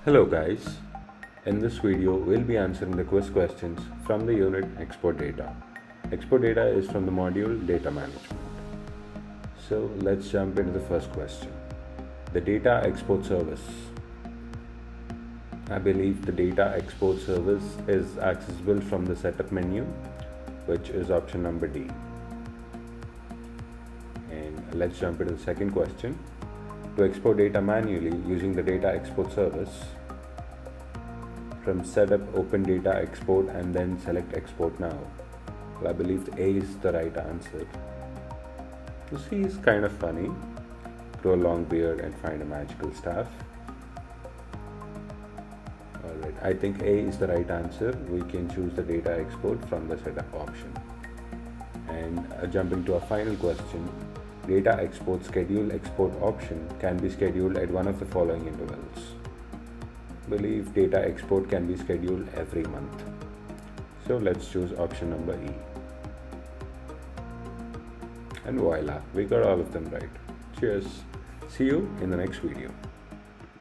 Hello guys, in this video we'll be answering the quiz questions from the unit Export Data. Export Data is from the module Data Management. So let's jump into the first question. The Data Export Service. I believe the Data Export Service is accessible from the Setup menu, which is option number D. And let's jump into the second question. To export data manually using the Data Export Service, from Setup, open Data Export and then select Export Now. Well, I believe A is the right answer. The C is kind of funny. Grow a long beard and find a magical staff. Alright, I think A is the right answer. We can choose the data export from the Setup option. And jumping to our final question. Data export schedule export option can be scheduled at one of the following intervals. Believe data export can be scheduled every month. So let's choose option number E. And voila, we got all of them right. Cheers. See you in the next video.